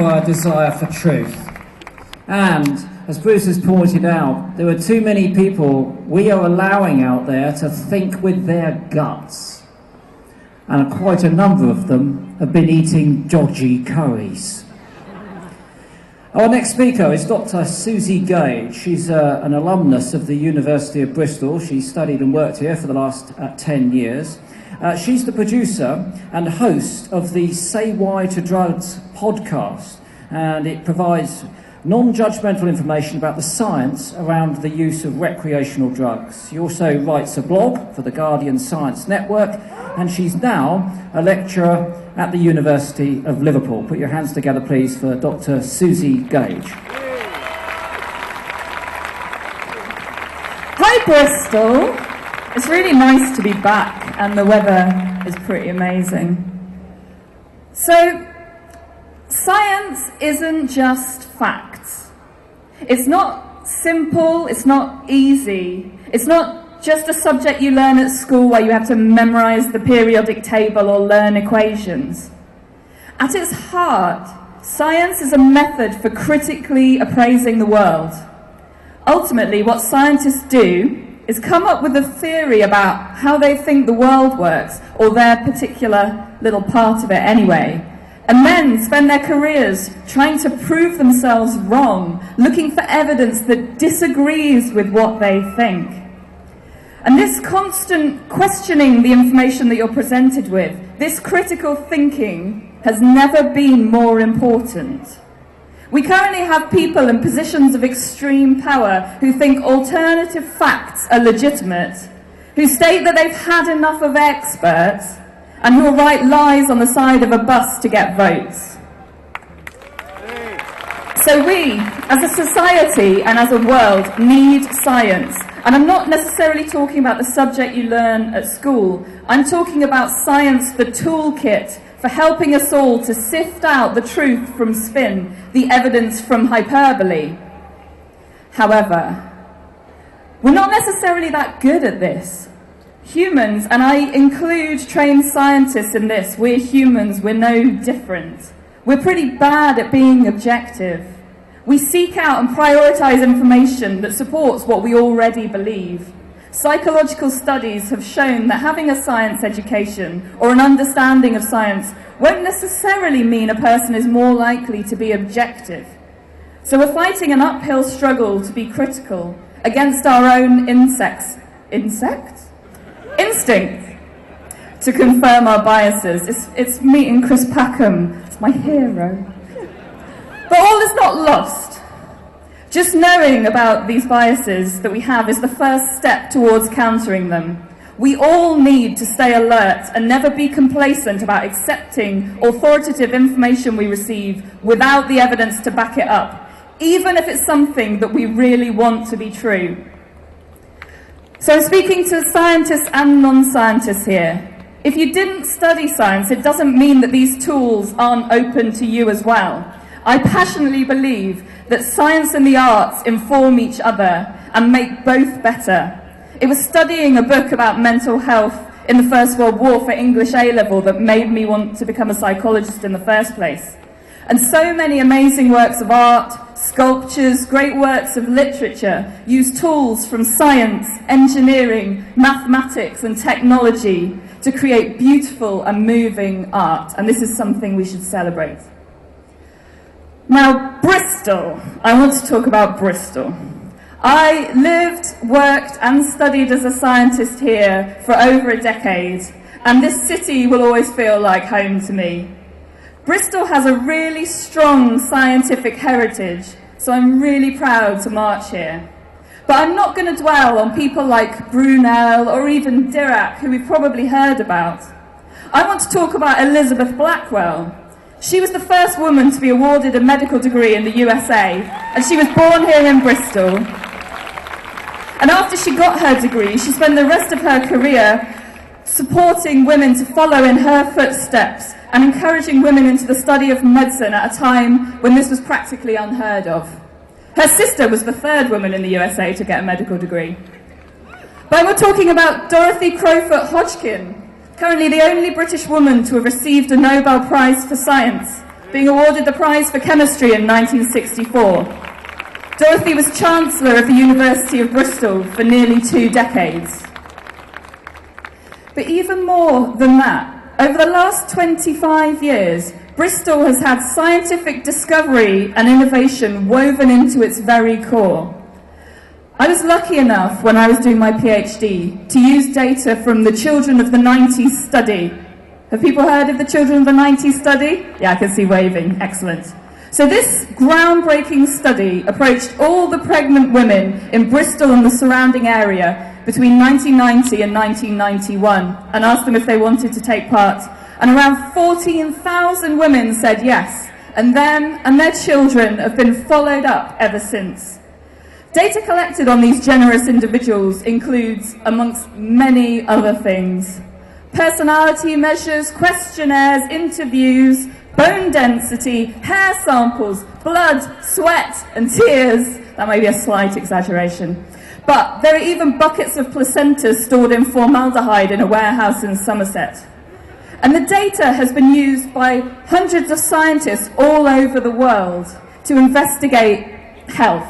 Our desire for truth. And, as Bruce has pointed out, there are too many people we are allowing out there to think with their guts. And quite a number of them have been eating dodgy curries. Our next speaker is Dr. Suzi Gage. She's an alumnus of the University of Bristol. She studied and worked here for the last 10 years. She's the producer and host of the Say Why to Drugs podcast, and it provides non-judgmental information about the science around the use of recreational drugs. She also writes a blog for the Guardian Science Network, and she's now a lecturer at the University of Liverpool. Put your hands together, please, for Dr. Suzi Gage. Hi, Bristol. It's really nice to be back, and the weather is pretty amazing. So, science isn't just facts. It's not simple, it's not easy. It's not just a subject you learn at school where you have to memorize the periodic table or learn equations. At its heart, science is a method for critically appraising the world. Ultimately, what scientists do is come up with a theory about how they think the world works, or their particular little part of it anyway, and then spend their careers trying to prove themselves wrong, looking for evidence that disagrees with what they think. And this constant questioning the information that you're presented with, this critical thinking, has never been more important. We currently have people in positions of extreme power who think alternative facts are legitimate, who state that they've had enough of experts, and who will write lies on the side of a bus to get votes. So we, as a society and as a world, need science. And I'm not necessarily talking about the subject you learn at school. I'm talking about science, the toolkit for helping us all to sift out the truth from spin, the evidence from hyperbole. However, we're not necessarily that good at this. Humans, and I include trained scientists in this, we're humans, we're no different. We're pretty bad at being objective. We seek out and prioritize information that supports what we already believe. Psychological studies have shown that having a science education or an understanding of science won't necessarily mean a person is more likely to be objective. So we're fighting an uphill struggle to be critical against our own instinct to confirm our biases. It's meeting Chris Packham, it's my hero. But all is not lost. Just knowing about these biases that we have is the first step towards countering them. We all need to stay alert and never be complacent about accepting authoritative information we receive without the evidence to back it up, even if it's something that we really want to be true. So speaking to scientists and non-scientists here, if you didn't study science, it doesn't mean that these tools aren't open to you as well. I passionately believe that science and the arts inform each other and make both better. It was studying a book about mental health in the First World War for English A-level that made me want to become a psychologist in the first place. And so many amazing works of art, sculptures, great works of literature use tools from science, engineering, mathematics and technology to create beautiful and moving art. And this is something we should celebrate. Now, Bristol. I want to talk about Bristol. I lived, worked and studied as a scientist here for over a decade, and this city will always feel like home to me. Bristol has a really strong scientific heritage, so I'm really proud to march here. But I'm not going to dwell on people like Brunel or even Dirac, who we've probably heard about. I want to talk about Elizabeth Blackwell. She was the first woman to be awarded a medical degree in the USA, and she was born here in Bristol. And after she got her degree, she spent the rest of her career supporting women to follow in her footsteps and encouraging women into the study of medicine at a time when this was practically unheard of. Her sister was the third woman in the USA to get a medical degree. But we're talking about Dorothy Crowfoot Hodgkin, currently the only British woman to have received a Nobel Prize for Science. being awarded the prize for chemistry in 1964. Dorothy was Chancellor of the University of Bristol for nearly 2 decades. But even more than that, over the last 25 years, Bristol has had scientific discovery and innovation woven into its very core. I was lucky enough, when I was doing my PhD, to use data from the Children of the 90s study. Have people heard of the Children of the 90s study? Yeah, I can see waving. Excellent. So this groundbreaking study approached all the pregnant women in Bristol and the surrounding area between 1990 and 1991 and asked them if they wanted to take part. And around 14,000 women said yes, and them and their children have been followed up ever since. Data collected on these generous individuals includes, amongst many other things, personality measures, questionnaires, interviews, bone density, hair samples, blood, sweat, and tears. That may be a slight exaggeration. But there are even buckets of placentas stored in formaldehyde in a warehouse in Somerset. And the data has been used by hundreds of scientists all over the world to investigate health.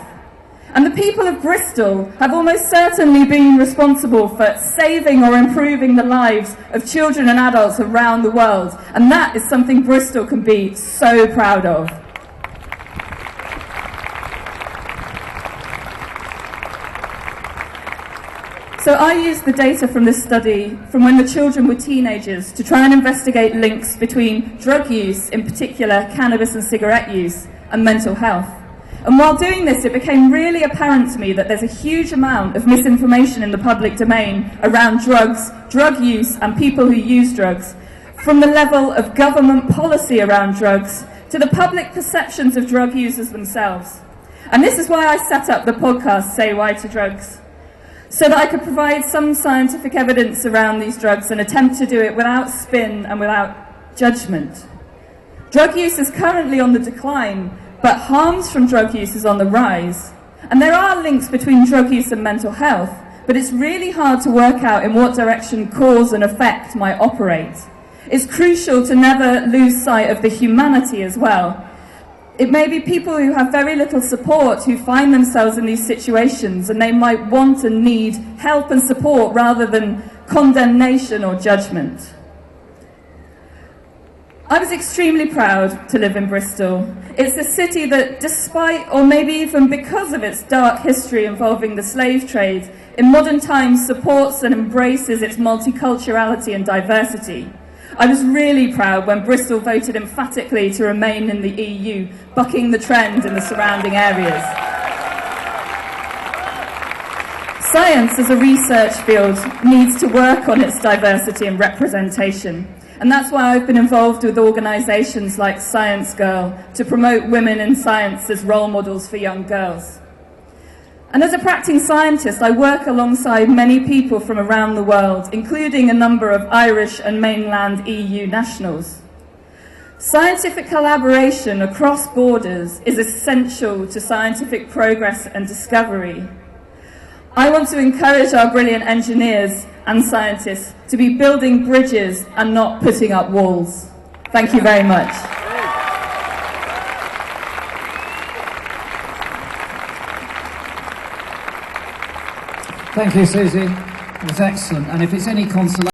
And the people of Bristol have almost certainly been responsible for saving or improving the lives of children and adults around the world. And that is something Bristol can be so proud of. So I used the data from this study from when the children were teenagers to try and investigate links between drug use, in particular cannabis and cigarette use, and mental health. And while doing this, it became really apparent to me that there's a huge amount of misinformation in the public domain around drugs, drug use, and people who use drugs, from the level of government policy around drugs to the public perceptions of drug users themselves. And this is why I set up the podcast, Say Why to Drugs, so that I could provide some scientific evidence around these drugs and attempt to do it without spin and without judgment. Drug use is currently on the decline, but harms from drug use is on the rise. And there are links between drug use and mental health, but it's really hard to work out in what direction cause and effect might operate. It's crucial to never lose sight of the humanity as well. It may be people who have very little support who find themselves in these situations, and they might want and need help and support rather than condemnation or judgment. I was extremely proud to live in Bristol. It's a city that, despite or maybe even because of its dark history involving the slave trade, in modern times supports and embraces its multiculturality and diversity. I was really proud when Bristol voted emphatically to remain in the EU, bucking the trend in the surrounding areas. Science as a research field needs to work on its diversity and representation. And that's why I've been involved with organisations like Science Girl to promote women in science as role models for young girls. And as a practicing scientist, I work alongside many people from around the world, including a number of Irish and mainland EU nationals. Scientific collaboration across borders is essential to scientific progress and discovery. I want to encourage our brilliant engineers and scientists to be building bridges and not putting up walls. Thank you very much. Thank you, Susie. It was excellent. And if it's any consolation,